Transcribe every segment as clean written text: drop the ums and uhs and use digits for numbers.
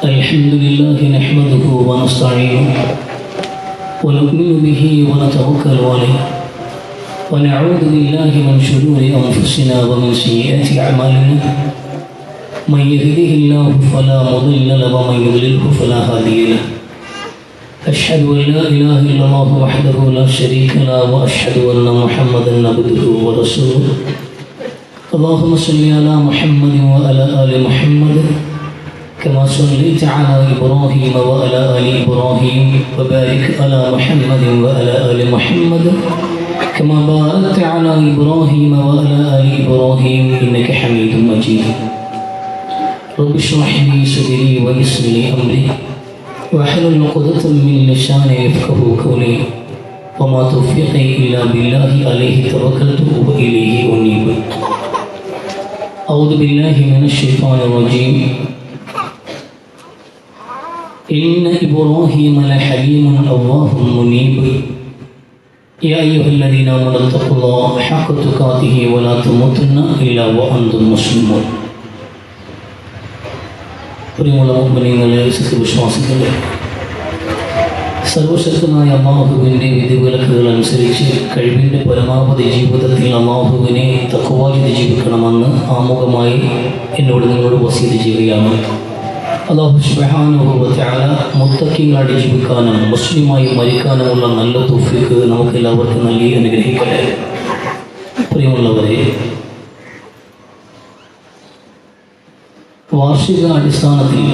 الحمد لله نحمده ونستعينه ونؤمن به ونتوكل عليه ونعوذ بالله من شرور أنفسنا ومن سيئات أعمالنا من يهده الله فلا مضل له ومن يضلله فلا هادي له أشهد أن لا إله إلا الله وحده لا شريك له وأشهد أن محمدا عبده ورسوله اللهم صل على محمد وعلى آل محمد كما صليت على إبراهيم وعلى آل إبراهيم وبارك على محمد وعلى آل محمد كما باركت على إبراهيم وعلى آل إبراهيم إنك حميد مجيد رب اشرح لي صدري ويسر لي أمري واحلل عقدة من لساني يفقهوا قولي وما توفيقي إلا بالله عليه توكلت وإليه أنيب أعوذ بالله من الشيطان الرجيم إن إبراهيم لحليم أواه منيب يا أيها الذين آمنوا اتقوا الله حق تقاته ولا تموتن إلا وأنتم مسلمون പ്രിയമുള്ള മുഅ്മിനീങ്ങളെ, സത്യവിശ്വാസികളെ, സർവശക്തനായ അല്ലാഹുവിൻ്റെ വിധിവിലക്കുകൾ അനുസരിച്ച് കഴിവിൻ്റെ പരമാവധി ജീവിതത്തിൽ അല്ലാഹുവിനെ തഖ്വ ചെയ്ത് ജീവിക്കണമെന്ന് ആമുഖമായി എന്നോട് നിങ്ങളോട് വസീയത്ത് ചെയ്യുകയാണ്. അല്ലാഹു സുബ്ഹാനഹു വ തആല മുത്തഖീങ്ങളായി ജീവിക്കാനും മുസ്ലിമായി മരിക്കാനുമുള്ള നല്ല തൗഫീഖ് നമുക്ക് എല്ലാവർക്കും നൽകി അനുഗ്രഹിക്കട്ടെ. പ്രിയമുള്ളവരെ, വാർഷിക അടിസ്ഥാനത്തിൽ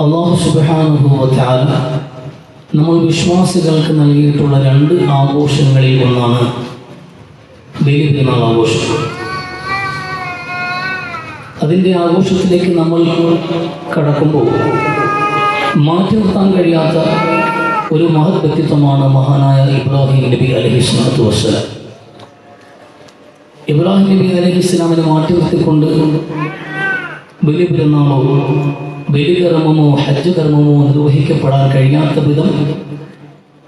അല്ലാഹു സുബ്ഹാനഹു വ തആല നമ്മൾ വിശ്വാസികൾക്ക് നൽകിയിട്ടുള്ള രണ്ട് ആഘോഷങ്ങളിൽ ഒന്നാണ് ബലിപെരുന്നാൾ ആഘോഷം. അതിൻ്റെ ആഘോഷത്തിലേക്ക് നമ്മൾ കടക്കുമ്പോൾ മാറ്റി നിർത്താൻ കഴിയാത്ത ഒരു മഹത് വ്യക്തിത്വമാണ് മഹാനായ ഇബ്രാഹിം നബി അലൈഹിസ്സലാത്തു വസ്സലാം. ഇബ്രാഹിം നബി അലൈഹിസ്സലാമിനെ മാറ്റി നിർത്തിക്കൊണ്ട് ബലിപെരുന്നാളോ ബലികർമ്മമോ ഹജ്ജ് കർമ്മമോ നിർവഹിക്കപ്പെടാൻ കഴിയാത്ത വിധം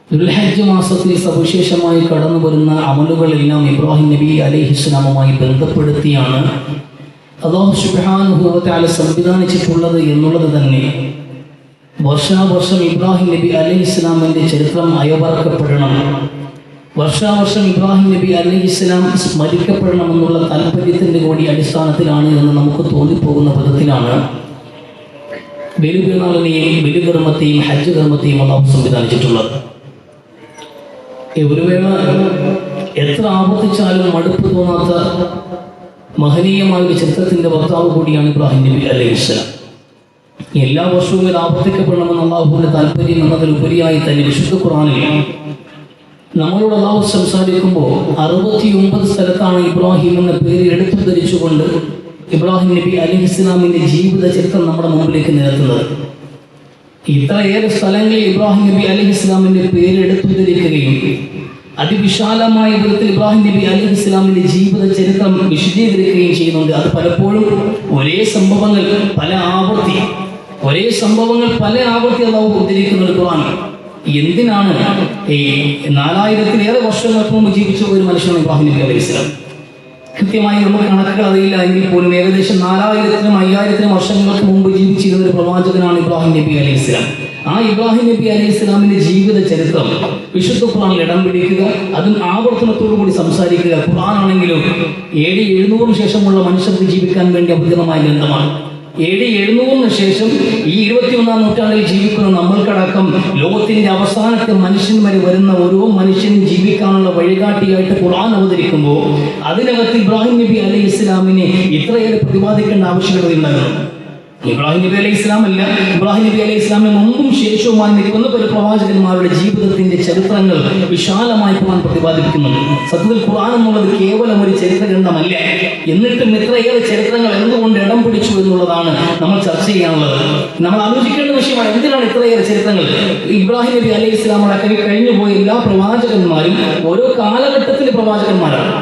ദുൽഹജ്ജ് മാസത്തിൽ സവിശേഷമായി കടന്നു വരുന്ന അമലുകളെല്ലാം ഇബ്രാഹിം നബി അലൈഹിസ്സലാമുമായി ബന്ധപ്പെടുത്തിയാണ് അല്ലാഹു സുബ്ഹാനഹു വ തആല സംവിധാനിച്ചിട്ടുള്ളത് എന്നുള്ളത് തന്നെ വർഷാവർഷം ഇബ്രാഹിം നബി അലൈഹിസ്സലാമിൻ്റെ ചരിത്രം അയവറക്കപ്പെടണം, വർഷാവർഷം ഇബ്രാഹിം നബി അലൈഹിസ്സലാം സ്മരിക്കപ്പെടണമെന്നുള്ള താല്പര്യത്തിൻ്റെ കൂടി അടിസ്ഥാനത്തിലാണ് എന്ന് നമുക്ക് തോന്നിപ്പോകുന്ന വിധത്തിലാണ് ബലിപെരുന്നാളിനെയും ബലികർമ്മത്തെയും ഹജ്ജ് കർമ്മത്തെയും അല്ലാഹു സംവിധാനിച്ചിട്ടുള്ളത്. ഒരു വേള എത്ര ആവർത്തിച്ചാലും മടുപ്പ് തോന്നാത്ത മഹനീയമായ ഒരു ചരിത്രത്തിൻ്റെ വക്താവ് കൂടിയാണ് ഇബ്രാഹിം നബി അലൈഹിസ്സലാം. എല്ലാ വർഷവും ഇത് ആവർത്തിക്കപ്പെടണമെന്ന് അല്ലാഹുവിൻ്റെ താല്പര്യം എന്നതിലുപരിയായി തന്നെ വിശുദ്ധ ഖുർആനിൽ നമ്മളോട് അല്ലാഹു സംസാരിക്കുമ്പോൾ 69 സ്ഥലത്താണ് ഇബ്രാഹിം എന്ന പേര് എടുത്തു ധരിച്ചുകൊണ്ട് ഇബ്രാഹിം നബി അലൈഹിസ്സലാമിൻ്റെ ജീവിത ചരിത്രം നമ്മുടെ മുമ്പിലേക്ക് നിരത്തുന്നത്. ഇത്രയേറെ സ്ഥലങ്ങളിൽ ഇബ്രാഹിം നബി അലൈഹിസ്സലാമിൻ്റെ പേര് എടുത്തു ധരിക്കുകയും അതിവിശാലമായ വിധത്തിൽ ഇബ്രാഹിം നബി അലൈഹിസ്സലാമിൻ്റെ ജീവിത ചരിത്രം വിശദീകരിക്കുകയും ചെയ്യുന്നുണ്ട്. അത് പലപ്പോഴും ഒരേ സംഭവങ്ങൾ പല ആവർത്തി അല്ലാഹു ഉദ്ധരിക്കുന്നത് ഖുർആൻ. എന്തിനാണ് ഈ 4000-ലേറെ വർഷങ്ങൾക്ക് മുമ്പ് ജീവിച്ച ഒരു മനുഷ്യനാണ് ഇബ്രാഹിം നബി അലൈഹിസ്സലാം. കൃത്യമായി നമുക്ക് കണക്കുകൾ അറിയില്ല എങ്കിൽ പോലും ഏകദേശം 4000-നും 5000-നും വർഷങ്ങൾക്ക് മുമ്പ് ജീവിച്ചിരുന്ന ഒരു പ്രവാചകനാണ് ഇബ്രാഹിം നബി അലൈഹിസ്സലാം. ആ ഇബ്രാഹിം നബി അലൈഹിസ്സലാമിൻ്റെ ജീവിത ചരിത്രം വിശുദ്ധ ഖുർആനിൽ ഇടം പിടിക്കുക, അതും ആവർത്തനത്തോടു കൂടി സംസാരിക്കുക. ഖുർആനാണെങ്കിലും AD 700 ശേഷമുള്ള മനുഷ്യർക്ക് ജീവിക്കാൻ വേണ്ടി അഭിഗതമായ ഗ്രന്ഥമാണ്. AD 700 ശേഷം ഈ 21-ാം നൂറ്റാണ്ടിൽ ജീവിക്കുന്ന നമ്മൾക്കടക്കം ലോകത്തിൻ്റെ അവസാനത്തെ മനുഷ്യൻ വരെ വരുന്ന ഓരോ മനുഷ്യനും ജീവിക്കാനുള്ള വഴികാട്ടിയായിട്ട് ഖുർആൻ അവതരിക്കുമ്പോൾ അതിനകത്ത് ഇബ്രാഹിം നബി അലൈഹിസ്സലാമിനെ ഇത്രയേറെ പ്രതിപാദിക്കേണ്ട ആവശ്യകതയുണ്ടായിരുന്നു. ഇബ്രാഹിം നബി അലൈഹി ഇസ്ലാം അല്ല, ഇബ്രാഹിം നബി അലൈഹി ഇസ്ലാമിന് മുമ്പും ശേഷവുമായി നിൽക്കുന്ന പല പ്രവാചകന്മാരുടെ ജീവിതത്തിന്റെ ചരിത്രങ്ങൾ വിശാലമായി ഖുർആൻ പ്രതിപാദിക്കുന്നുണ്ട്. സത്യത്തിൽ ഖുർആൻ എന്നുള്ളത് കേവലം ഒരു ചരിത്ര ഗ്രന്ഥമല്ല. എന്നിട്ടും ഇത്രയേറെ ചരിത്രങ്ങൾ എന്തുകൊണ്ട് ഇടം പിടിച്ചു എന്നുള്ളതാണ് നമ്മൾ ചർച്ച ചെയ്യാനുള്ളത്. നമ്മൾ ആലോചിക്കേണ്ട വിഷയമാണ്, എന്തിനാണ് ഇത്രയേറെ ചരിത്രങ്ങൾ? ഇബ്രാഹിം നബി അലൈഹി ഇസ്ലാമുടെ കഴിഞ്ഞുപോയ എല്ലാ പ്രവാചകന്മാരും ഓരോ കാലഘട്ടത്തിലെ പ്രവാചകന്മാരാണ്.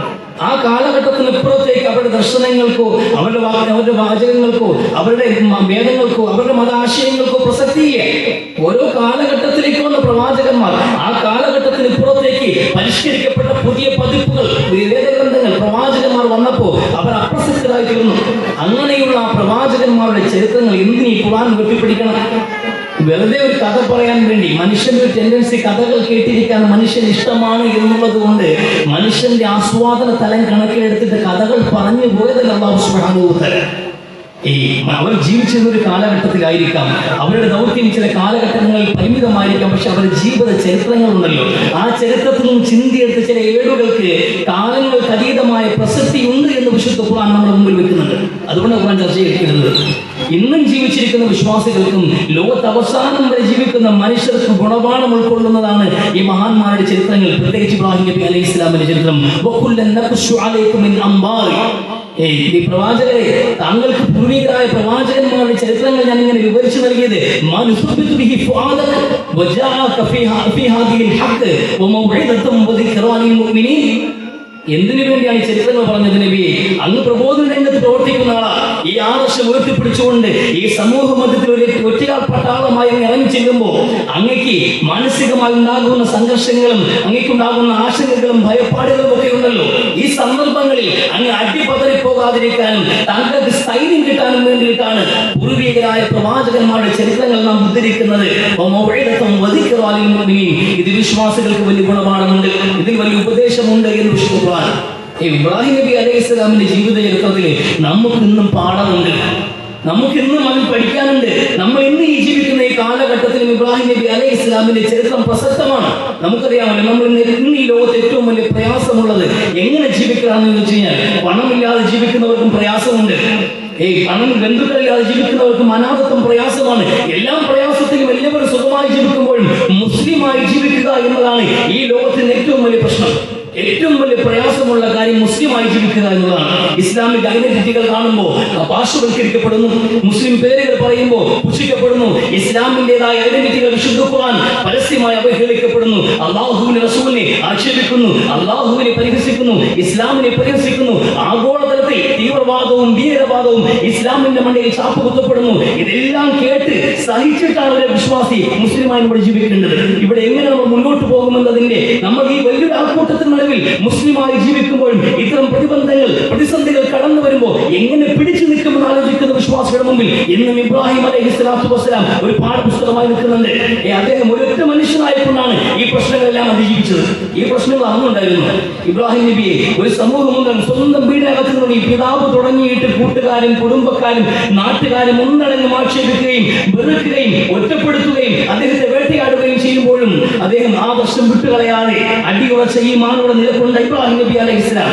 ആ കാലഘട്ടത്തിനപ്പുറത്തേക്ക് അവരുടെ ദർശനങ്ങൾക്കോ അവരുടെ വാചകങ്ങൾക്കോ അവരുടെ വേദങ്ങൾക്കോ അവരുടെ മതാശയങ്ങൾക്കോ പ്രസക്തിയില്ല. ഓരോ കാലഘട്ടത്തിലേക്ക് വന്ന പ്രവാചകന്മാർ ആ കാലഘട്ടത്തിനിപ്പുറത്തേക്ക് പരിഷ്കരിക്കപ്പെട്ട പുതിയ പതിപ്പുകൾ വേദഗ്രന്ഥങ്ങൾ പ്രവാചകന്മാർ വന്നപ്പോൾ അവർ അപ്രസക്തരായി തീർന്നു. അങ്ങനെയുള്ള ആ പ്രവാചകന്മാരുടെ ചരിത്രങ്ങൾ എന്തിനീ ഖുർആൻ വെട്ടിപ്പിടിക്കണം? വെറുതെ ഒരു കഥ പറയാൻ വേണ്ടി. മനുഷ്യന്റെ ഒരു ടെൻഡൻസി കഥകൾ കേട്ടിരിക്കാൻ മനുഷ്യൻ ഇഷ്ടമാണ് എന്നുള്ളത് കൊണ്ട് മനുഷ്യന്റെ ആസ്വാദന തലം കണക്കിലെടുത്തിട്ട് കഥകൾ പറഞ്ഞു പോയതല്ല അല്ലാഹു സുബ്ഹാനഹു വ തആല. അവർ ജീവിച്ചിരുന്ന ഒരു കാലഘട്ടത്തിലായിരിക്കാം, അവരുടെ ദൗത്യം ചില കാലഘട്ടങ്ങളിൽ പരിമിതമായിരിക്കാം, പക്ഷെ അവരുടെ ജീവിത ചരിത്രങ്ങളുണ്ടല്ലോ. ആ ചരിത്രത്തിൽ നിന്നും ചിന്തിയെടുത്ത ചില ഏടുകൾക്ക് കാലങ്ങൾക്ക് അതീതമായ പ്രസക്തി ഉണ്ട് എന്ന് വിശുദ്ധ ഖുർആൻ നമ്മുടെ മുമ്പിൽ വെക്കുന്നുണ്ട്. അതുകൊണ്ട് ഖുർആൻ ചർച്ച ചെയ്തിരുന്നത് ഇന്നും ജീവിച്ചിരിക്കുന്ന വിശ്വാസികൾക്കും ലോകത്ത് അവസാനം വരെ ജീവിക്കുന്ന മനുഷ്യർക്ക് ഗുണപാഠം ഉൾക്കൊള്ളുന്നതാണ് ഈ മഹാന്മാരുടെ ചരിത്രങ്ങൾ. പ്രത്യേകിച്ച് ഇബ്രാഹിം നബി അലൈഹി ഇസ്ലാമിന്റെ ചരിത്രം. ഈ പ്രവാചകരെ, താങ്കൾക്ക് പൂർവികരായ പ്രവാചകന്മാരുടെ ചരിത്രങ്ങൾ ഞാൻ ഇങ്ങനെ വിവരിച്ചു നൽകിയത് എന്തിനു വേണ്ടിയാണ് ഈ ചരിത്രങ്ങൾ പറഞ്ഞത് നബിയെ? അങ്ങ് പ്രബോധന രംഗത്ത് പ്രവർത്തിക്കുന്ന ആളാ. ഈ ആദർശം ഉയർത്തിപ്പിടിച്ചുകൊണ്ട് ഈ സമൂഹ മധ്യത്തിൽ ഒരു ഒറ്റയാൾ പട്ടാളമായി അങ്ങ് ഇറങ്ങി ചെല്ലുമ്പോൾ അങ്ങക്ക് മാനസികമായി ഉണ്ടാകുന്ന സംഘർഷങ്ങളും അങ്ങേക്കുണ്ടാകുന്ന ആശങ്കകളും ഭയപ്പാടുകളും ഒക്കെ ഉണ്ടല്ലോ. ഈ സന്ദർഭങ്ങളിൽ അങ്ങ് അടിപതറി പോകാതിരിക്കാനും താങ്കൾക്ക് സ്ഥൈര്യം കിട്ടാനും വേണ്ടിയിട്ടാണ് പൂർവികരായ പ്രവാചകന്മാരുടെ ചരിത്രങ്ങൾ നാം ഉദ്ധരിക്കുന്നത്. ഇത് വിശ്വാസികൾക്ക് വലിയ ഗുണപാഠമുണ്ട്, ഇതിൽ വലിയ ഉപദേശമുണ്ട് എന്ന് വിശ്വസിക്കുക. ഇബ്രാഹിം നബി അലൈഹി സ്വലാമിന്റെ ജീവിത ചരിത്രത്തിൽ നമുക്കിന്നും പാഠമുണ്ട്, നമുക്കിന്നും അതിൽ പഠിക്കാനുണ്ട്. നമ്മൾ ഇന്ന് ഈ ജീവിക്കുന്ന ഈ കാലഘട്ടത്തിലും ഇബ്രാഹിം നബി അലൈഹി ഇസ്ലാമിന്റെ ചരിത്രം പ്രസക്തമാണ്. നമുക്കറിയാമല്ലോ, നമ്മൾ ഇന്ന് ഈ ലോകത്ത് ഏറ്റവും വലിയ പ്രയാസമുള്ളത് എങ്ങനെ ജീവിക്കണമെന്ന് വെച്ച് കഴിഞ്ഞാൽ, പണമില്ലാതെ ജീവിക്കുന്നവർക്കും പ്രയാസമുണ്ട്, പണം ബന്ധുക്കളില്ലാതെ ജീവിക്കുന്നവർക്കും അനാഥത്വം പ്രയാസമാണ്. എല്ലാം പ്രയാസത്തിലും എല്ലാവരും സുഖമായി ജീവിക്കുമ്പോഴും മുസ്ലിമായി ജീവിക്കുക എന്നതാണ് ഈ ലോകത്തിന്റെ ഏറ്റവും വലിയ പ്രശ്നം. ഏറ്റവും വലിയ പ്രയാസമുള്ള കാര്യം മുസ്ലിമായി ജീവിക്കുക എന്നുള്ളതാണ്. ഇസ്ലാമിക് ഐഡന്റിറ്റികൾ കാണുമ്പോൾ പാർശ്വവൽക്കരിക്കപ്പെടുന്നു, മുസ്ലിം പേരുകൾ പറയുമ്പോൾ പുച്ഛിക്കപ്പെടുന്നു, ഇസ്ലാമിന്റേതായ ഐഡന്റിറ്റികൾ വിശുദ്ധ ഖുർആൻ പരസ്യമായി അവഹേളിക്കപ്പെടുന്നു, അല്ലാഹുവിന്റെ റസൂലിനെ ആക്ഷേപിക്കുന്നു, അല്ലാഹുവിനെ പരിഹസിക്കുന്നു, ഇസ്ലാമിനെ പരിഹസിക്കുന്നു. ആഗോളതലത്തിൽ തീവ്രവാദവും ഭീകരവാദവും ഇസ്ലാമിന്റെ മണ്ടയിൽ ചാപ്പ് കുത്തപ്പെടുന്നു. ഇതെല്ലാം കേട്ട് സഹിച്ചിട്ടാണ് ഒരു വിശ്വാസി മുസ്ലിമായി ഇവിടെ ജീവിക്കേണ്ടത്. ഇവിടെ എങ്ങനെ നമ്മൾ മുന്നോട്ട് പോകുമെന്നതിന്റെ നമ്മൾ ഈ വലിയൊരു ആൾക്കൂട്ടത്തിന് മുസ്ലിമായി ജീവിക്കുമ്പോഴും ഇത്തരം പ്രതിസന്ധികൾ കടന്നു വരുമ്പോൾ എങ്ങനെ പിടിച്ചു നിൽക്കുമെന്ന് ആലോചിക്കുന്ന വിശ്വാസികളുടെ മുമ്പിൽ ഇന്നും ഇബ്രാഹിം അലൈഹി സ്വലാത്തു വസ്സലാം ഒരു പാഠപുസ്തകമായി നിൽക്കുന്നുണ്ട്. അദ്ദേഹം ഒരൊറ്റ മനുഷ്യനായിക്കൊണ്ടാണ് ഈ പ്രശ്നങ്ങളെല്ലാം അതിജീവിച്ചത്. ഈ പ്രശ്നങ്ങൾ അന്നുണ്ടായിരുന്നു. ഇബ്രാഹിം നബിയെ ഒരു സമൂഹമുണ്ട്, സ്വന്തം വീടിനകത്ത് നിന്ന് ഈ പിതാവ് തുടങ്ങിയിട്ട് കൂട്ടുകാരും കുടുംബക്കാരും നാട്ടുകാരും ഒന്നടങ്കം ആക്ഷേപിക്കുകയും വെറുക്കുകയും ഒറ്റപ്പെടുത്തുകയും അദ്ദേഹത്തെ വേട്ടയാടുകയും ചെയ്യുമ്പോഴും അദ്ദേഹം ആദർശം വിട്ടുകളയാതെ അടിയുറച്ച ഈ മാനോട് നിലകൊണ്ട ഇബ്രാഹിം നബി അലൈഹി ഇസ്ലാം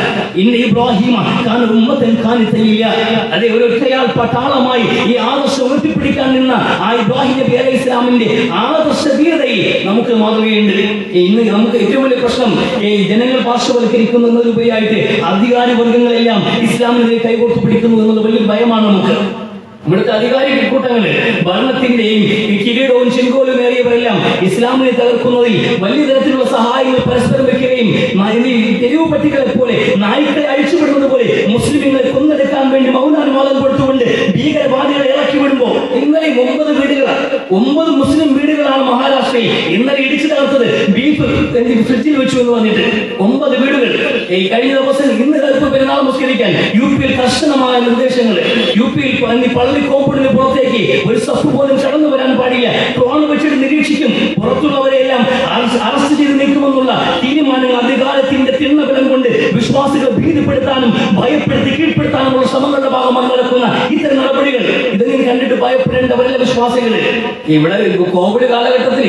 അതേ ഒരു ഒറ്റയാൾ പട്ടാളമായി ഈ ആദർശം ഉയർത്തിപ്പിടിക്കാൻ നിന്ന ആ ഇബ്രാഹിം നബി അലൈഹി ഇസ്ലാമിന്റെ ആദർശ ധീരതയിൽ നമുക്ക് മാതൃകയുണ്ട്. ഇന്ന് നമുക്ക് ഏറ്റവും വലിയ പ്രശ്നം ജനങ്ങൾ പാർശ്വവൽക്കരിക്കുന്നതിനുപരിയായിട്ട് അധികാരി വർഗങ്ങളെല്ലാം ഇസ്ലാമിനെതിരെ കൈകോർത്ത് പിടിക്കുന്നു എന്നുള്ള വലിയ ഭയമാണ് നമുക്ക്. ഇവിടുത്തെ അധികാരി കൂട്ടങ്ങള് ഭരണത്തിന്റെയും കിരീടവും ചെങ്കോലും ഏറിയവരെല്ലാം ഇസ്ലാമിനെ തകർക്കുന്നതിൽ വലിയ തരത്തിലുള്ള സഹായങ്ങൾ പരസ്പരം വെക്കുകയും തെരുവ് പട്ടികളെ പോലെ നായ്ക്കളെ അഴിച്ചുവിടുന്നത് പോലെ മുസ്ലിങ്ങളെ കൊന്നെടുക്കാൻ വേണ്ടി മൗനാനുവാദം കൊടുത്തുകൊണ്ട് ഭീകരവാദികളെ ഇറക്കി വിടുമ്പോൾ ഇന്നലെ 9 വീടുകളാണ്, 9 മുസ്ലിം വീടുകളാണ് മഹാരാഷ്ട്രയിൽ ഇന്നലെ ഇടിച്ചു തകർത്തത്. ബീഫ് ഫ്രിഡ്ജിൽ വെച്ചു എന്ന് പറഞ്ഞിട്ട് 9 വീടുകൾ. കഴിഞ്ഞ ദിവസം ഇന്ന് കൽപ്പ് പെരുന്നാൾ മുസ്കരിക്കാൻ യു.പിയിൽ കർശനമായ നിർദ്ദേശങ്ങൾ. യു.പിയിൽ പള്ളി കോമ്പൗണ്ടിന് പുറത്തേക്ക് ഒരു സഫ് പോലും കടന്നു വരാൻ പാടില്ല, ഡ്രോൺ വെച്ചിട്ട് നിരീക്ഷിക്കും, പുറത്തുള്ളവരെല്ലാം അറസ്റ്റ് ചെയ്ത് നീക്കുമെന്നുള്ള തീരുമാനങ്ങൾ അധികാരത്തിന്റെ തിണ്ണബലം കൊണ്ട് വിശ്വാസികളെ ഭീതിപ്പെടുത്താനും ഭയപ്പെടുത്തി കീഴ്പ്പെടുത്താനുമുള്ള ശ്രമങ്ങളുടെ ഭാഗമായി നടക്കുന്ന ഇത്തരം നടപടികൾ ഇതൊന്നും കണ്ടിട്ട് ഭയപ്പെടേണ്ടവരല്ല വിശ്വാസികള്. ഇവിടെ കോവിഡ് കാലഘട്ടത്തിൽ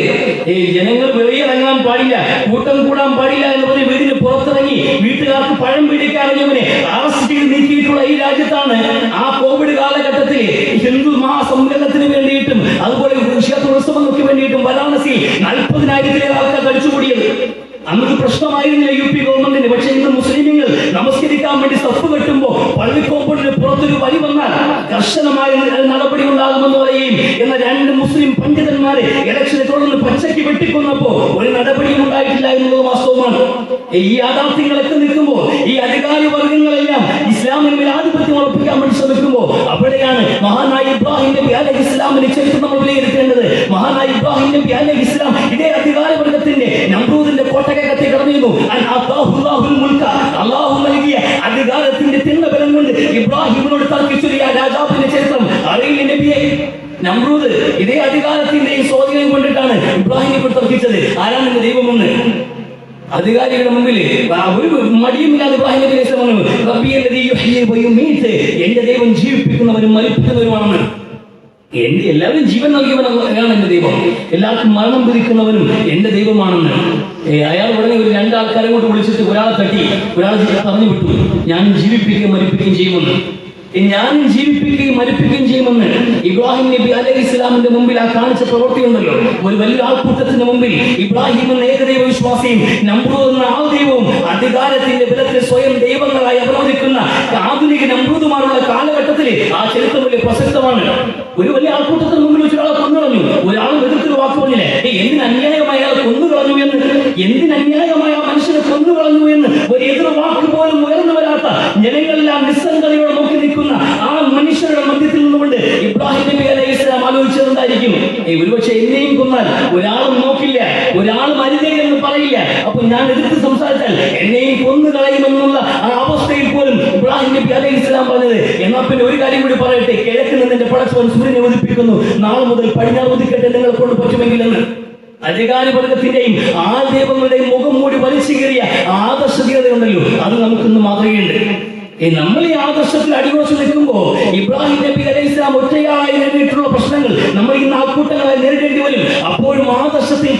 ജനങ്ങൾ വെളിയിറങ്ങാൻ പാടില്ല, കൂട്ടം കൂടാൻ പാടില്ല എന്ന് പറഞ്ഞ് വീടിന് പുറത്തിറങ്ങി വീട്ടുകാർക്ക് പഴം പിടിക്കാറിയവനെ അറസ്റ്റ് ചെയ്ത് നീക്കിയിട്ടുള്ള ഈ രാജ്യത്താണ് ആ കോവിഡ് കാലഘട്ടത്തിൽ ഹിന്ദു മഹാസമ്മേളനത്തിന് വേണ്ടിയിട്ടും അതുപോലെ ഉത്സവങ്ങൾക്ക് വേണ്ടിയിട്ടും വാരാണസിയിൽ 40,000 ആൾക്കാർ കഴിച്ചുകൂടിയത്. അന്നൊരു പ്രശ്നമായിരുന്നില്ല യു.പി ഗവൺമെന്റിന്. പക്ഷേ ഇന്ന് മുസ്ലിങ്ങൾ നമസ്കരിക്കാൻ വേണ്ടി സഫ് കെട്ടുമ്പോൾ പള്ളി കോമ്പൗണ്ടിന് പുറത്തൊരു വരി വന്നാൽ കർശനമായ നടപടി ഉണ്ടാകുമെന്ന് പറയുകയും എന്ന 2 മുസ്ലിം പണ്ഡിതന്മാരെ ഇലക്ഷനെ തുടർന്ന് പച്ചയ്ക്ക് വെട്ടിക്കൊന്നപ്പോ ഒരു നടപടിയും ഉണ്ടായിട്ടില്ല എന്നുള്ളത് വാസ്തവമാണ്. ഈ യാഥാർത്ഥ്യങ്ങളൊക്കെ നിൽക്കുമ്പോൾ ഈ അധികാരി വർഗങ്ങളെല്ലാം ഇസ്ലാമിന് ആധിപത്യം ഉറപ്പിക്കാൻ വേണ്ടി ശ്രമിക്കുമ്പോൾ അവിടെയാണ് മഹാനായ ഇബ്രാഹിം നബി അലൈഹി ഇസ്ലാമിന്റെ ചരിത്രം നമ്മൾ വിലയിരുത്തേണ്ടത്. മഹാനായ ഇബ്രാഹിം നബി അലൈഹി ഇസ്ലാം ഇതേ അധികാര വർഗത്തിന്റെ നമ്രൂദിന്റെ കോട്ടകത്തെ കടന്നിരുന്നു. അല്ലാഹു നൽകിയ അധികാരത്തിന്റെ തിണ്ണബലം കൊണ്ട് ഇബ്രാഹിമിനോട് തർക്കിച്ചൊരു നമ്രൂദ് ഇതേ അധികാരത്തിന്റെയും സ്വാധീനം കൊണ്ടിട്ടാണ് ഇബ്രാഹിമിനെ തർക്കിച്ചത് ആരാണ് എന്റെ ദൈവമെന്ന്. അധികാരികളുടെ മുമ്പിൽ ഒരു മടിയുമില്ലാതെ ഇബ്രാഹിം നബി അലൈഹി സ്വലാം പറഞ്ഞു, റബ്ബിയല്ലദീ യുഹ്യീ വയുമീത്ത്, എന്റെ ദൈവം ജീവിപ്പിക്കുന്നവരും മരിപ്പിക്കുന്നവരുമാണെന്ന്. എന്റെ എല്ലാവരും ജീവൻ നൽകിയവനാണ് എന്റെ ദൈവം, എല്ലാവർക്കും മരണം വിധിക്കുന്നവനും എന്റെ ദൈവമാണെന്ന്. അയാൾ ഉടനെ ഒരു രണ്ടാൾക്കാരെ കൊണ്ട് വിളിച്ചിട്ട് ഒരാളെ തട്ടി, ഒരാളെ പറഞ്ഞു വിട്ടു, ഞാൻ ജീവിപ്പിക്കുകയും മരിപ്പിക്കുകയും ചെയ്യുമെന്ന്. ഞാനും ജീവിപ്പിക്കുകയും മരിപ്പിക്കുകയും ചെയ്യുമെന്ന് ഇബ്രാഹിം നബി അലൈഹി ഇസ്ലാമിന്റെ മുമ്പിൽ ആ കാണിച്ച പ്രവൃത്തി ഉണ്ടല്ലോ. ഒരു വലിയ ആൾക്കൂട്ടത്തിന്റെ മുമ്പിൽ ഇബ്രാഹിം എന്ന ഏകദൈവ വിശ്വാസിയും നമ്രൂദ് എന്ന ആൾ ദൈവവും അധികാരത്തിന്റെ ബലത്തിൽ സ്വയം ദൈവങ്ങളായി അവരോധിക്കുന്ന ആധുനിക നമ്രൂദുമാരുള്ള കാലഘട്ടത്തിൽ ആ ചരിത്രം വലിയ പ്രസക്തമാണ്. ഒരു വലിയ ആൾക്കൂട്ടത്തിന് മുമ്പിൽ വെച്ച് ഒരാളെ കൊന്നുകളഞ്ഞു, ഒരാളും എതിർക്കൊരു വാക്ക് പറഞ്ഞില്ലേ, എന്തിന് അന്യായമായ അയാളെ കൊന്നുകളഞ്ഞു എന്ന്, എന്തിന് അന്യായമായ ആ മനുഷ്യനെ കൊന്നുകളഞ്ഞു എന്ന് ഒരു എതിർ വാക്ക് പോലും ഉയർന്നു വരാത്ത ജനങ്ങളെല്ലാം നിസ്സംഗതയോടെ നോക്കി നിൽക്കുന്ന ആ മനുഷ്യരുടെ മധ്യത്തിൽ നിന്നുകൊണ്ട് ഇബ്രാഹിം നബി അലൈഹി സ്വലാം ആലോചിച്ചതെന്തായിരിക്കും, ഒരുപക്ഷെ എന്നെയും കൊന്നാൽ ഒരാളും നോക്കില്ല, ഒരാളും അരുതേക്കെന്ന് പറയില്ല, അപ്പൊ ഞാൻ എതിർത്ത് സംസാരിച്ചാൽ എന്നെയും കൊന്നു കളയുമെന്നുള്ള ആ അവസ്ഥയിൽ പോലും ഇബ്രാഹിം നബി അലൈഹി സ്വലാം പറഞ്ഞത്, എന്നാൽ പിന്നെ ഒരു കാര്യം കൂടി പറയട്ടെ, കിഴക്ക് നിന്നെ പടച്ചവൻ സൂര്യനെ ഉദിപ്പിക്കുന്നു, നാളെ മുതൽ പടിഞ്ഞാറ് ഉദിക്കട്ടെ നിങ്ങളെ കൊണ്ട് പറ്റുമെങ്കിൽ എന്ന്. അധികാരവർഗത്തിന്റെയും ആ ദൈവങ്ങളുടെയും മുഖം മൂടി വലിച്ചു കയറിയ ആദർശീയതയുണ്ടല്ലോ, അത് നമുക്കിന്ന് മാതൃകയുണ്ട്. നമ്മൾ ഈ ആദർശത്തിൽ അടിയുറച്ചു നിൽക്കുമ്പോൾ ഇബ്രാഹിം നബി അലൈഹി സ്വലാം ഒറ്റയാളായി നേരിട്ടുള്ള പ്രശ്നങ്ങൾ നമ്മൾ ഇന്ന് ആൾക്കൂട്ടങ്ങളായി നേരിടേണ്ടി വരും. അപ്പോഴും ആദർശത്തിൽ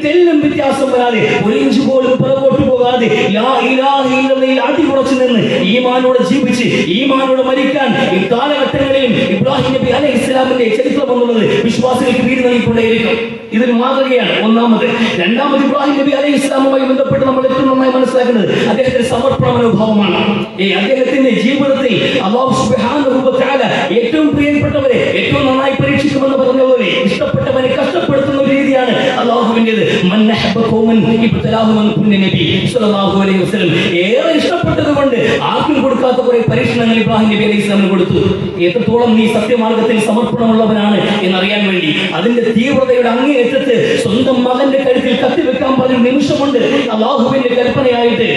തെല്ലും വ്യത്യാസം വരാതെ, ഒരു ഇഞ്ച് പോലും പുറകോട്ട് പോകാതെ ലാ ഇലാഹ ഇല്ലല്ലാഹ് അടിയുറച്ചു നിന്ന് ഈമാനോടെ ജീവിച്ച് ഈമാനോടെ മരിക്കാൻ ഈ കാലഘട്ടങ്ങളിലും ഇബ്രാഹിം നബി അലൈഹി സ്വലാമിന്റെ ചരിത്രം എന്നുള്ളത് വിശ്വാസികൾക്ക് വീട് നൽകിക്കൊണ്ടേയിരിക്കും. ഇതൊരു മാതൃകയാണ്. ഒന്നാമത്. രണ്ടാമത്, ഇബ്രാഹിം നബി അലൈഹി ഇസ്ലാമുമായി ബന്ധപ്പെട്ട് നമ്മൾ ഏറ്റവും നന്നായി മനസ്സിലാക്കുന്നത് അദ്ദേഹത്തിന്റെ സമർപ്പണ മനോഭാവമാണ്. അദ്ദേഹത്തിന്റെ ജീവിതത്തിൽ അല്ലാഹു സുബ്ഹാനഹു വ തആല ഏറ്റവും പ്രിയപ്പെട്ടവരെ ഏറ്റവും നന്നായി പരീക്ഷിക്കുമെന്ന് പറഞ്ഞതുപോലെ ഇഷ്ടപ്പെട്ടവനെ കഷ്ടപ്പെടുത്തുന്ന ഒരു രീതിയാണ് അല്ലാഹുവിന്റേത്. മൻ അഹബ്ബ ഖൗമൻ ഇബ്തലാഹു മൻ കുന്ന നബി സ്വല്ലല്ലാഹു അലൈഹി വസല്ലം. ഏറെ ഇഷ്ടപ്പെട്ടത് കൊണ്ട് ആർക്കും കൊടുക്കാത്ത കുറെ പരീക്ഷണങ്ങൾ ഇബ്രാഹിം നബി അലൈഹി ഇസ്ലാമിന് കൊടുത്തു. എത്രത്തോളം നീ സത്യമാർഗത്തിൽ സമർപ്പണമുള്ളവനാണ് എന്നറിയാൻ വേണ്ടി അതിന്റെ തീവ്രതയുടെ അങ്ങേയറ്റത്ത് സ്വന്തം മകന്റെ കഴുത്തിൽ കത്തിവെക്കാൻ പറഞ്ഞ നിമിഷമുണ്ട് അല്ലാഹുവിന്റെ കൽപ്പനയായിട്ട്.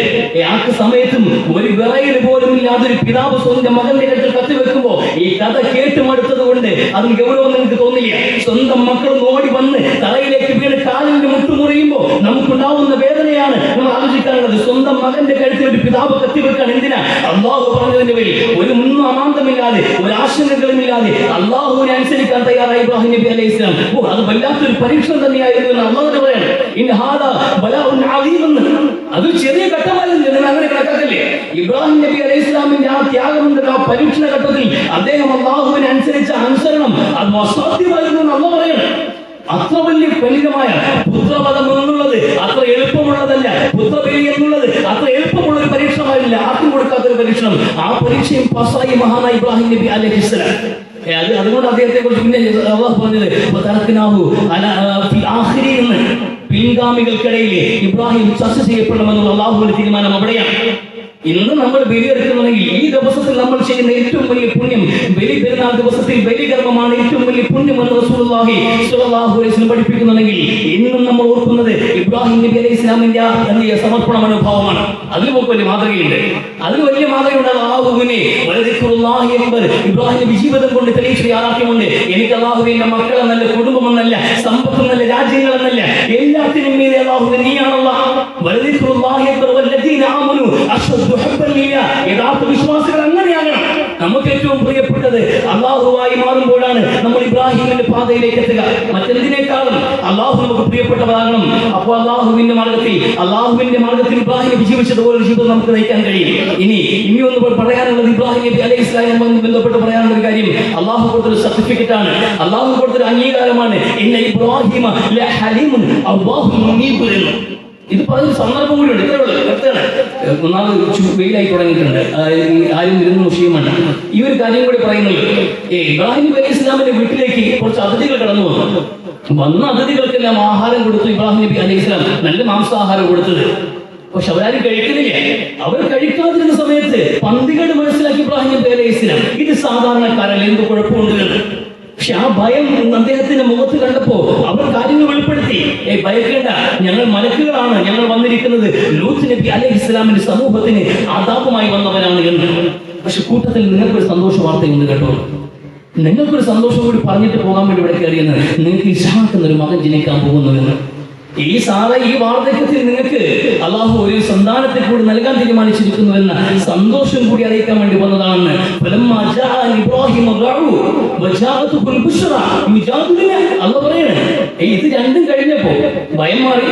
ആർക്ക് സമയത്തും ഒരു വിറയൽ പോലും ഇല്ലാതൊരു പിതാവ് സ്വന്തം മകന്റെ കഴുത്തിൽ കത്തിവെക്കുമ്പോ ഈ കഥ കേട്ട് മടുത്തത് കൊണ്ട് അതിന് ഗൗരവം നിങ്ങൾക്ക് തോന്നില്ല. സ്വന്തം മക്കൾ ഓടി വന്ന് തലയിലേക്ക് വീണ് കാലിന്റെ മുട്ടുമുറിയുമ്പോ നമുക്കുണ്ടാവുന്ന വേദനയാണ് നമ്മൾ ആലോചിക്കാനുള്ളത്. സ്വന്തം മകന്റെ കഴുത്തിൽ ഒരു പിതാവ് കത്തിവെക്കാൻ എന്തിനാ? അല്ലാഹു പറഞ്ഞതിന്റെ പേരിൽ ഒരു മുന്നും അമാന്തമില്ലാതെ ഒരു ആശങ്കകളുമില്ലാതെ അല്ലാഹുവിനെ അനുസരിക്കാൻ തയ്യാറായി ഇബ്രാഹിം നബി അലൈഹി ഇസ്ലാം. അത് വല്ലാത്തൊരു പരീക്ഷണം തന്നെയായിരുന്നു എന്ന് അല്ലാഹു പറയാണ്. അത് ചെറിയ ഘട്ടമായിരുന്നു, അങ്ങനെ കണക്കാക്കല്ലേ. ഇബ്രാഹിം നബി അലൈഹി ഇസ്ലാമിന്റെ ആ ത്യാഗമുണ്ട്, ആ പരീക്ഷണ ഘട്ടത്തിൽ അദ്ദേഹം അല്ലാഹുവിനെ അനുസരിച്ച അനുസരണം അത് അസാധ്യമായിരുന്നു എന്ന് അല്ലാഹു പറയാണ്. അത്ര വലിയ ഫലിതമായ പുത്രപദം എന്നുള്ളത് അത്ര എളുപ്പമുള്ളതല്ല. പുത്രബലി എന്നുള്ളത് അത്ര എളുപ്പമുള്ള ഒരു പരീക്ഷണമായില്ല, ആർക്കും കൊടുക്കാത്തൊരു പരീക്ഷണം. ആ പരീക്ഷയും പാസ്സായി മഹാനായ ഇബ്രാഹിം നബി അലൈഹി ഇസ്ലാം. അതുകൊണ്ട് അദ്ദേഹത്തെ കുറിച്ച് പിന്നെ അല്ലാഹു പറഞ്ഞത് പിൻഗാമികൾക്കിടയിൽ ഇബ്രാഹിം ചർച്ച ചെയ്യപ്പെടണമെന്നുള്ള അല്ലാഹുവിന്റെ തീരുമാനം അവിടെയാണ്. ഇന്ന് നമ്മൾ ബലിയെടുക്കുന്നുണ്ടെങ്കിൽ ഈ ദിവസത്തിൽ നമ്മൾ ചെയ്യുന്ന ഏറ്റവും വലിയ പുണ്യം ബലി പെരുന്നാൾ ദിവസത്തിൽ ബലികർമ്മമാണ് ഏറ്റവും വലിയ പുണ്യം എന്ന് റസൂലുള്ളാഹി സ്വല്ലല്ലാഹു അലൈഹി വസല്ലം പഠിപ്പിക്കുന്നുണ്ടെങ്കിൽ ഇന്നും നമ്മൾ ഓർക്കുന്നത് ഇബ്രാഹിം നബി അലൈഹി ഇസ്ലാമിന്റെ എന്തിയ സമർപ്പണ മനോഭാവമാണ്. അതിൽ നമുക്ക് വലിയ മാതൃകയുണ്ട്. അതിൽ വലിയ മാതൃകയുണ്ട്. അല്ലാഹുവിനെ വലദിക്റുല്ലാഹി അക്ബർ ഇബ്രാഹിം നബി ജീവിതം കൊണ്ട് തെളിയിച്ച യാഥാർത്ഥ്യമുണ്ട്. എനിക്ക് അല്ലാഹുവിന്റെ മക്കളെന്നല്ല, കുടുംബമെന്നല്ല, സമ്പത്തെന്നല്ല, രാജ്യങ്ങളെന്നല്ല, എല്ലാത്തിനും മീതെ അല്ലാഹുവിനെ നീയാണല്ലോ. വലദിക്റുല്ലാഹി അക്ബർ വല്ലദീന ആമനു അഷ്ദു ഹബ്ബൻ ലില്ലാ. യഥാർത്ഥ വിശ്വാസികൾ അങ്ങനെയാകണം. നമുക്ക് ഏറ്റവും പ്രിയപ്പെട്ടത് അല്ലാഹുവായി മാറുമ്പോഴാണ് നമ്മൾ ഇബ്രാഹിമിന്റെ പാതയിലേക്ക് എത്തുക. മറ്റെന്തിനേക്കാളും അല്ലാഹു നമുക്ക് പ്രിയപ്പെട്ടവരാകണം. അപ്പോൾ അല്ലാഹുവിന്റെ മാർഗത്തിൽ ഇബ്രാഹിം ജീവിച്ചതുപോലെ ജീവിതം നമുക്ക് നയിക്കാൻ കഴിയും. ഇനി ഒന്ന് പറയാനുള്ളത് ഇബ്രാഹിം നബി അലൈഹി ഇസ്ലാമുമായി ബന്ധപ്പെട്ട് പറയാനുള്ള ഒരു കാര്യം, അല്ലാഹു കൊടുത്തൊരു സർട്ടിഫിക്കറ്റ് ആണ്, അല്ലാഹു കൊടുത്തൊരു അംഗീകാരമാണ്. ഇന്ന ഇബ്രാഹിമ ലഹലീമുൻ അവ്വാഹുൻ മുനീബ്. ഇത് പറഞ്ഞൊരു സന്ദർഭം കൂടി ഉണ്ട്. ഒന്നാമത് വെയിലായി തുടങ്ങിയിട്ടുണ്ട്, ആരും ഇരുന്ന് വിഷയമാണ്. ഈ ഒരു കാര്യം കൂടി പറയുന്നുണ്ട്. ഇബ്രാഹിം നബി അലൈഹി ഇസ്ലാമിന്റെ വീട്ടിലേക്ക് കുറച്ച് അതിഥികൾ കടന്നു വന്ന അതിഥികൾക്കെല്ലാം ആഹാരം കൊടുത്തു ഇബ്രാഹിം നബി അലൈഹി ഇസ്ലാം. നല്ല മാംസാഹാരം കൊടുത്തത്. പക്ഷെ അവരാരും കഴിക്കുന്നില്ല. അവർ കഴിക്കാതിരുന്ന സമയത്ത് പന്തികേട് മനസ്സിലാക്കി ഇബ്രാഹിം നബി അലൈഹി ഇസ്ലാം ഇത് സാധാരണക്കാരല്ല, എന്ത് കുഴപ്പമുണ്ട്. പക്ഷെ ആ ഭയം അദ്ദേഹത്തിന്റെ മുഖത്ത് കണ്ടപ്പോ അവർ കാര്യങ്ങൾ വെളിപ്പെടുത്തി. ഭയക്കേണ്ട, ഞങ്ങൾ മലക്കുകളാണ്, ഞങ്ങൾ വന്നിരിക്കുന്നത് ലൂത്ത് നബി അലൈഹി ഇസ്ലാമിന്റെ സമൂഹത്തിന് ആദാബുമായി വന്നവരാണ് എന്ന്. പക്ഷെ കൂട്ടത്തിൽ നിങ്ങൾക്കൊരു സന്തോഷ വാർത്തയുണ്ട് കേട്ടോ. നിങ്ങൾക്കൊരു സന്തോഷം കൂടി പറഞ്ഞിട്ട് പോകാൻ വേണ്ടി ഇവിടെ കയറിയെന്ന്, നിങ്ങൾക്ക് ഇസ്ഹാഖ് എന്നൊരു മകൻ ജനിക്കാൻ പോകുന്നുവെന്ന്. ഈ സാറ ഈ വാർദ്ധക്യത്തിൽ നിങ്ങൾക്ക് അള്ളാഹു ഒരു സന്താനത്തെ കൂടി നൽകാൻ തീരുമാനിച്ചിരിക്കുന്നുവെന്ന സന്തോഷം കൂടി അറിയിക്കാൻ വേണ്ടി വന്നതാണെന്ന്. അള്ള പറയാണ്, ഇത് രണ്ടും കഴിഞ്ഞപ്പോ ഭയം മാറി,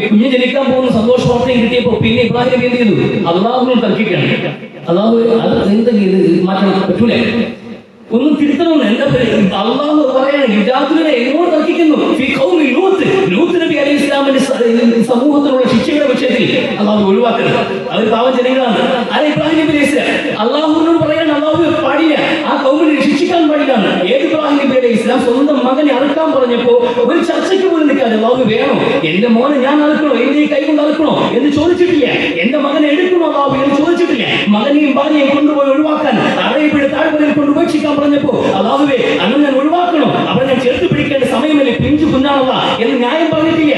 കുഞ്ഞ് ജനിക്കാൻ പോകുന്ന സന്തോഷ വാർത്തയും കിട്ടിയപ്പോ പിന്നെ ഇബ്രാഹിം നബി എന്ത് ചെയ്തു? അള്ളാഹുവിനോട് തർക്കിക്കുകയാണ്. അള്ളാഹു അത് എന്തെങ്കിലും മാറ്റാൻ പറ്റൂലേ, ഒന്നും തിരുത്തണമെന്ന്. എന്താ അള്ളാഹു പറയാണ്, യുജാദിലുനെ എങ്ങോട്ട് തർക്കിക്കുന്നു? ലൂത്ത് നബി അലൈഹി ഇസ്ലാമിന്റെ സമൂഹത്തിലുള്ള ശിക്ഷയുടെ വിഷയത്തിൽ അള്ളാഹു ഒഴിവാക്കരുത്, അവർ പാവം ജനങ്ങളാണ്. ഇബ്രാഹിം നബി അലൈഹി ഇസ്ലാം അള്ളാഹുവിനോട് പറയാണ്, അള്ളാഹു പാടില്ല, ആ കൗമിനെ ശിക്ഷിക്കാൻ പാടില്ലാണ്. ഏത് ഇബ്രാഹിം നബി അലൈഹി ഇസ്ലാം സ്വന്തം മകനെ അറുക്കാൻ പറഞ്ഞപ്പോ ഒരു ചർച്ചയ്ക്ക് പോലും നിൽക്കാതെ അള്ളാഹു വേണോ, എന്റെ മോനെ ഞാൻ അറുക്കണോ, എന്റെ കൈ കൊണ്ട് അറുക്കണോ എന്ന് ചോദിച്ചിട്ടില്ല. എന്റെ മകനെ എടുക്കണോ അള്ളാഹു എന്ന് ചോദിച്ചിട്ടില്ല. മകനെയും ഭാര്യയും കൊണ്ടുപോയി ഒഴിവാക്കാൻ അറേബ്യയുടെ താഴ്വരയിൽ കൊണ്ട് ഉപേക്ഷിക്കാൻ പറഞ്ഞപ്പോ അള്ളാഹുവേ അന്ന് ഞാൻ ഒഴിവാക്കണോ, അവരെ ഞാൻ ചേർത്ത് പിടിക്കേണ്ട സമയമല്ലേ, പിഞ്ചു കുഞ്ഞാണല്ല എന്ന് ന്യായം പറഞ്ഞിട്ടില്ല.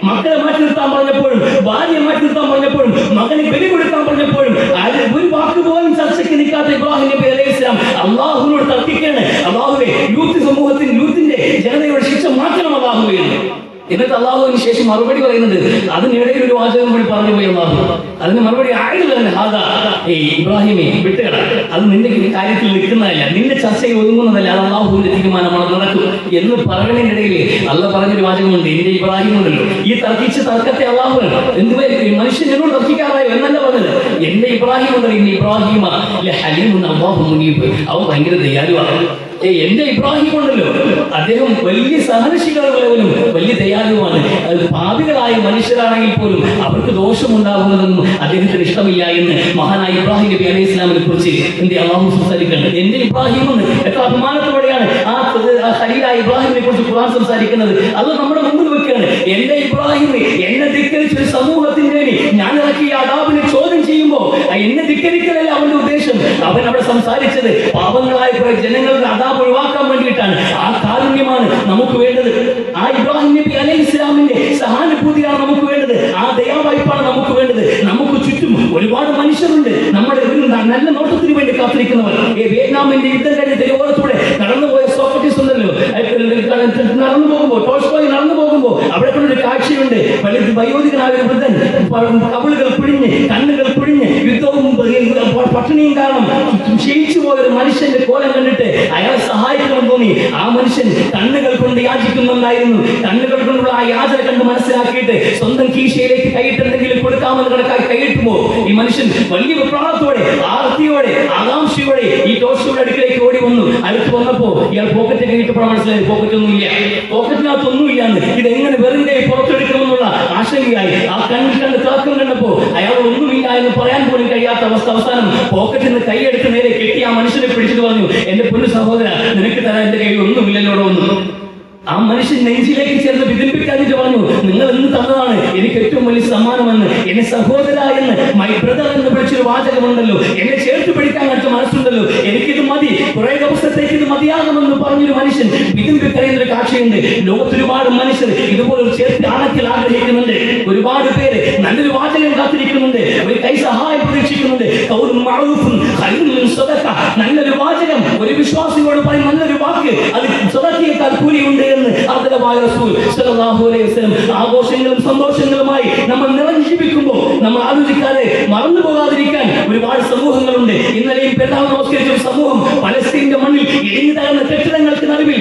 മക്കളെ മാറ്റി നിർത്താൻ പറഞ്ഞപ്പോഴും ഭാര്യയെ മാറ്റി നിർത്താൻ പറഞ്ഞപ്പോഴും മകനെ ബലി കൊടുക്കാൻ പറഞ്ഞപ്പോഴും ഒരു വാക്ക് പോലും ചർച്ചയ്ക്ക് നിൽക്കാത്ത ഇബ്രാഹിം നബി അലൈഹി ഇസ്ലാം അള്ളാഹുവിനോട് തർക്കിക്കാണ്. അള്ളാഹുവേ യൂത്ത് സമൂഹത്തിന് യൂത്തിന്റെ ജനതയുടെ ശിക്ഷ മാറ്റണം അള്ളാഹുവേ. എന്നിട്ട് അള്ളാഹുവിന് ശേഷം മറുപടി പറയുന്നുണ്ട്. അതിനിടയിൽ ഒരു വാചകം കൂടി പറഞ്ഞു പോയി അള്ളാഹു. അതിന് മറുപടി ആയില്ല, ഇബ്രാഹിമെ വിട്ടുകട, അത് നിന്റെ കാര്യത്തിൽ നിൽക്കുന്നതല്ല, നിന്റെ ചർച്ചയിൽ ഒതുങ്ങുന്നതല്ല, അത് അള്ളാഹുവിന്റെ തീരുമാനമാണ്, നടക്കും എന്ന് പറയുന്നതിനിടയിൽ അള്ള പറഞ്ഞൊരു വാചകമുണ്ട്. എന്റെ ഇബ്രാഹിം ഉണ്ടല്ലോ, ഈ തർക്കിച്ച തർക്കത്തെ അള്ളാഹു എന്തുവേ മനുഷ്യൻ എന്നോട് തർക്കിക്കാറായോ എന്നല്ല പറഞ്ഞത്. എന്റെ ഇബ്രാഹിം ഉണ്ടല്ലോ, എന്റെ ഇബ്രാഹിമ ഹലീമുൻ അല്ലാഹു മുനീബ്, അവൻ ഭയങ്കര ദയാലുവാണ്. എന്റെ ഇബ്രാഹിം ഉണ്ടല്ലോ, അദ്ദേഹം വലിയ സഹനശീലമുള്ളവനും വലിയ ദയാലുവാണ്. പാപികളായ മനുഷ്യരാണെങ്കിൽ പോലും അവർക്ക് ദോഷമുണ്ടാകുന്നതെന്നും അദ്ദേഹത്തിന് ഇഷ്ടമില്ല എന്ന് മഹാനായ ഇബ്രാഹിം നബി അലൈഹി ഇസ്ലാമിനെ കുറിച്ച് എന്റെ അള്ളാഹു സംസാരിക്കുന്നത്. എന്റെ ഇബ്രാഹിം എന്ന് എത്ര അഭിമാനത്തോടെയാണ് ആ ഖലീലായ ഇബ്രാഹിമിനെ കുറിച്ച് ഖുർആൻ സംസാരിക്കുന്നത്. അത് നമ്മുടെ മുമ്പിൽ വെക്കുകയാണ്. എന്റെ ഇബ്രാഹിം എന്നെ ധിക്കരിച്ച ഒരു സമൂഹത്തിന്റെ ഞാൻ ഇറക്കിയ അദാബിനെ ചോദ്യം ചെയ്യുമ്പോൾ എന്നെ ധിക്കരിക്കലല്ല അവന്റെ ഉദ്ദേശം. അവൻ അവിടെ സംസാരിച്ചത് പാപങ്ങളായ ജനങ്ങളുടെ അദാബ് ഒഴിവാക്കാൻ വേണ്ടിയിട്ടാണ്. ആ കാരുണ്യമാണ് നമുക്ക് വേണ്ടത്. ആ ഇബ്രാഹിം നബി അലൈഹി ഇസ്ലാമിന്റെ സഹാനുഭൂതിയാണ് നമുക്ക് വേണ്ടത്. ആ ദയാവായ്പാണ് നമുക്ക് വേണ്ടത്. നമുക്ക് ചുറ്റും ഒരുപാട് മനുഷ്യരുണ്ട്, നമ്മുടെ ഒരു നല്ല നോട്ടത്തിന് വേണ്ടി കാത്തിരിക്കുന്നവർ. വിയറ്റ്നാമിന്റെ യുദ്ധം കഴിഞ്ഞ തെരുവോരത്തൂടെ കടന്നുപോയ സോക്രട്ടീസ് ഉണ്ടല്ലോ, നടന്നു പോകുമ്പോ ടോൾസ്റ്റോയ് നടന്നു പോകുമ്പോ അവിടെ കൊണ്ടൊരു കാഴ്ചയുണ്ട്. വയോധികനായ ഒരു വൃദ്ധൻ, കവിളുകൾ പിഴിഞ്ഞ് കണ്ണുകൾ പിഴിഞ്ഞ് യുദ്ധവും പട്ടിണിയും കാരണം ക്ഷയിച്ചു പോയ ഒരു മനുഷ്യന്റെ കോലം കണ്ടിട്ട് അയാളെ സഹായിക്കണമെന്ന് തോന്നി. ആ മനുഷ്യൻ കണ്ണുകൾ കൊണ്ട് യാചിക്കുന്നുണ്ടായിരുന്നു. കണ്ണുകൾ കൊണ്ടുള്ള ആ യാചന കണ്ട് മനസ്സിലാക്കിയിട്ട് സ്വന്തം കീശയിലേക്ക് കൈയിട്ടെന്തെങ്കിലും കൊടുക്കാമെന്ന് കണക്കാക്കി കൈയിട്ടുമ്പോ ഈ മനുഷ്യൻ വലിയ വിപ്രാളത്തോടെ ആർത്തിയോടെ ആകാംക്ഷയോടെ ഈ ടോസ്റ്റോയുടെ അടുക്കിലേക്ക് ഓടി വന്നു. അടുത്ത് വന്നപ്പോ ഇയാൾ പോക്കറ്റ് കൈയിട്ടപ്പോൾ മനസ്സിലായി പോക്കറ്റൊന്നുമില്ല, പോക്കറ്റിനകത്തൊന്നുമില്ലാന്ന്. ഇതെങ്ങനെ വെറും കൈ പുറത്തെടുക്കുമെന്നുള്ള ആശങ്കയായി. ആ കണ്ണിൽ കണ്ട് തിളക്കം കണ്ടപ്പോ അയാൾ ഒന്നുമില്ല എന്ന് പറയാൻ പോലും കഴിയാത്ത അവസ്ഥ. അവസാനം പോക്കറ്റിൽ നിന്ന് കൈയെടുത്ത് നേരെ കെട്ടി ആ മനുഷ്യനെ പിടിച്ചിട്ട് പറഞ്ഞു, എന്റെ പൊന്നു സഹോദര, നിനക്ക് തരാൻ എന്റെ കയ്യിൽ ഒന്നുമില്ലല്ലോടോ ഒന്നും. ആ മനുഷ്യൻ നെഞ്ചിലേക്ക് ചേർന്ന് വിധിപ്പിക്കാതിട്ട് പറഞ്ഞു, നിങ്ങൾ എന്ന് തന്നതാണ് എനിക്ക് ഏറ്റവും വലിയ സമ്മാനമെന്ന്. എന്നെ സഹോദര എന്ന്, മൈ ബ്രദർ എന്ന് വിളിച്ചൊരു വാചകമുണ്ടല്ലോ, എന്നെ ചേർത്ത് പിടിക്കാൻ കാണിച്ച മനസ്സുണ്ടല്ലോ, എനിക്കിത് മതി, കുറെ ദിവസത്തേക്ക് ഇത് മതിയാകുമെന്ന് പറഞ്ഞൊരു മനുഷ്യൻ വിധിപ്പിക്കറിയുന്ന ഒരു കാഴ്ചയുണ്ട്. ലോകത്ത് ഒരുപാട് മനുഷ്യർ ഇതുപോലെ ഒരു ചേർത്ത് ആണത്തിൽ ആഗ്രഹിക്കുന്നുണ്ട്. ഒരുപാട് പേര് നല്ലൊരു വാചകം കാത്തിരിക്കുന്നുണ്ട്, ഒരു കൈ സഹായം പ്രതീക്ഷിക്കുന്നുണ്ട്. നല്ലൊരു വാചകം ഒരു വിശ്വാസിയോട് പറയും, നല്ലൊരു വാക്ക്, അത് സദഖയേക്കാൾ കൂലിയുണ്ട് എന്ന് ആദരവായ റസൂൽ സ്വല്ലല്ലാഹു അലൈഹി വസല്ലം. ആഘോഷങ്ങളും സന്തോഷങ്ങളുമായി നമ്മൾ നിറഞ്ഞു ജീവിക്കുമ്പോൾ നമ്മൾ ആലോചിക്കാതെ മറന്നു പോകാതിരിക്കാൻ ഒരുപാട് സമൂഹങ്ങളുണ്ട്. ഇന്നലെയും പെരുന്നാൾ നമസ്കരിച്ച ഒരു സമൂഹം പലസ്തീന്റെ മണ്ണിൽ ഇടിഞ്ഞു തകർന്ന കെട്ടിടങ്ങൾക്ക് നടുവിൽ,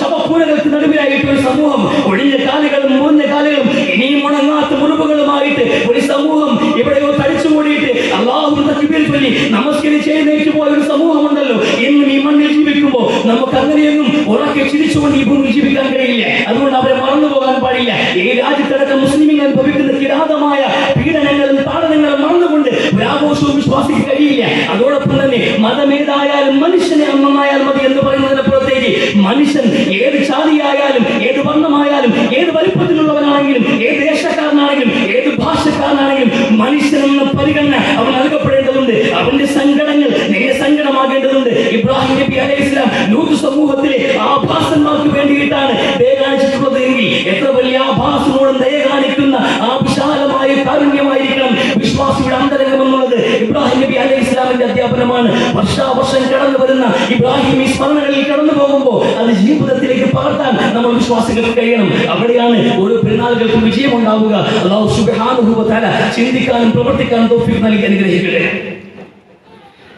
ശവക്കൂനകൾക്ക് നടുവിലായിട്ട് ഒരു സമൂഹം, ഒഴിഞ്ഞ കാലുകളും മുറിഞ്ഞ കാലുകളും ഇനിയും ഉണങ്ങാത്ത മുറിവുകളുമായിട്ട് ഒരു സമൂഹം എവിടെയോ തടിച്ചുകൂടിയിട്ട് അല്ലാഹു തക്ബീർ ചൊല്ലി നമസ്കരിച്ച് എഴുന്നേറ്റ് പോയ ഒരു സമൂഹമുണ്ടല്ലോ. ഇന്നും ഈ മണ്ണിൽ ജീവിക്കുമ്പോൾ നമുക്ക് അങ്ങനെയൊന്നും ഉറക്കെ ചിരിച്ചുകൊണ്ട് ഈ ഭൂമി ജീവിക്കാൻ കഴിയില്ല. അതുകൊണ്ട് അവരെ മറന്നു പോകാൻ പാടില്ല. ഈ രാജ്യത്തടക്കം മുസ്ലിങ്ങൾ അനുഭവിക്കുന്ന കിരാതമായ പീഡനങ്ങളും താടനങ്ങളും മറന്നുകൊണ്ട് ഒരു ആഘോഷവും വിശ്വാസിക്ക് കഴിയില്ല. അതോടൊപ്പം തന്നെ മതമേതായാലും മനുഷ്യനെ നന്നായാൽ മതി എന്ന് പറയുന്നതിനപ്പുറത്തേക്ക് മനുഷ്യൻ ഏത് ജാതിയായാലും ഏത് വർണ്ണമായാലും ഏത് വലിപ്പത്തിലുള്ളവനാണെങ്കിലും ഏത് ദേശക്കാരനാണെങ്കിലും ഏത് ഭാഷക്കാരനാണെങ്കിലും മനുഷ്യനെന്ന പരിഗണന അവൻ നൽകപ്പെടേണ്ടതുണ്ട്. അവന്റെ സങ്കടങ്ങൾ നിന്റെ സങ്കടമാകേണ്ടതുണ്ട്. ഇബ്രാഹിം നബി അലൈഹി ഇസ്ലാം ലൂത്ത് സമൂഹത്തിലെ ആഭാസന്മാർക്ക് വേണ്ടിയിട്ടാണ് ദയ കാണിച്ചിട്ടുള്ളത് എങ്കിൽ എത്ര വലിയ ആഭാസനോടും ദയ കാണിക്കുന്ന ആ വിശാലമായ കാരുണ്യമായിരിക്കണം വിശ്വാസിയുടെ അന്തരംഗം എന്നുള്ളത് ഇബ്രാഹിം നബി അലൈഹി ഇസ്ലാമിന്റെ അധ്യാപനമാണ്. വർഷാവർഷം കടന്നു വരുന്ന ഇബ്രാഹിം ഈ സ്മരണകളിൽ കടന്നു പോകുമ്പോൾ അത് ജീവിതത്തിലേക്ക് പകർത്താൻ നമ്മൾ വിശ്വാസികൾക്ക് കഴിയണം. അവിടെയാണ് ഓരോ പെരുന്നാളുകൾക്കും വിജയം ഉണ്ടാവുക. അല്ലാഹു സുബ്ഹാനഹു വ തആല ചിന്തിക്കാനും പ്രവർത്തിക്കാനും തൗഫീഖ് നൽകി അനുഗ്രഹിക്കട്ടെ.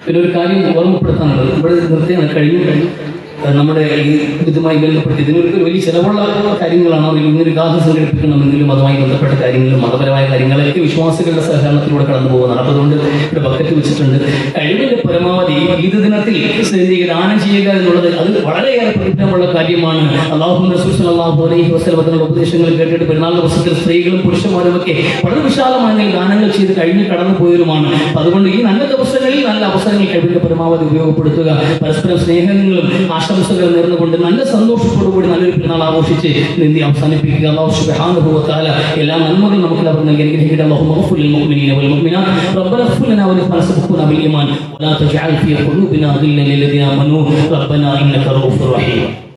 പിന്നെ ഒരു കാര്യം ഓർമ്മപ്പെടുത്താനുള്ളത്, ഇവിടെ നിർത്തിയാണ് കഴിഞ്ഞു നമ്മുടെ ഈ ഇതുമായി ബന്ധപ്പെട്ട് ഇതിനൊരു വലിയ ചിലവുള്ള കാര്യങ്ങളാണ്. ഇങ്ങനൊരു ഗാഥ സംഘടിപ്പിക്കണമെങ്കിലും അതുമായി ബന്ധപ്പെട്ട കാര്യങ്ങളും മതപരമായ കാര്യങ്ങളൊക്കെ വിശ്വാസികളുടെ സഹകരണത്തിലൂടെ കടന്നു പോകുന്നതാണ്. അപ്പോൾ അതുകൊണ്ട് ഇവിടെ ബക്കറ്റ് വെച്ചിട്ടുണ്ട്. കഴിവിന്റെ പരമാവധി ഈദ് ദിനത്തിൽ ദാനം ചെയ്യുക എന്നുള്ളത് അത് വളരെയേറെ പ്രതിഫലമുള്ള കാര്യമാണ്. അല്ലാഹു റസൂൽ സ്വല്ലല്ലാഹു അലൈഹി വസല്ലം തങ്ങളുടെ ഉപദേശങ്ങൾ കേട്ടിട്ട് പെരുന്നാൾ ദിവസത്തിൽ സ്ത്രീകളും പുരുഷന്മാരും ഒക്കെ വളരെ വിശാലമായ ദാനങ്ങൾ ചെയ്ത് കഴിഞ്ഞ് കടന്നു പോയവരുമാണ്. അതുകൊണ്ട് ഈ നല്ല ദിവസങ്ങളിൽ നല്ല അവസരങ്ങൾ കഴിവിന്റെ പരമാവധി ഉപയോഗപ്പെടുത്തുക. പരസ്പരം സ്നേഹങ്ങളും ആശംസകൾ നേർന്നുകൊണ്ട് നല്ല സന്തോഷത്തോടുകൂടി നല്ലൊരു പെരുന്നാൾ ആഘോഷിച്ച് ഇന്ത്യ അവസാനിപ്പിക്കുക. അല്ലാഹു സുബ്ഹാനഹു വ തആല എല്ലാ നന്മകളും നമുക്ക് അവർ നൽകി അനുഗ്രഹിക്കട്ടെ. അല്ലാഹു മഗ്ഫിർ ലിൽ മുഅ്മിനീന വൽ മുഅ്മിനാത്ത് റബ്ബന ഇഗ്ഫിർ ലനാ വ ലിഖ്വാനിനാ സബഖൂനാ ബിൽ ഈമാൻ വലാ തജ്അൽ ഫീ ഖുലൂബിനാ ഗില്ലൻ ലിൽ ലദീന ആമനൂ റബ്ബനാ ഇന്നക റഊഫുർ റഹീം.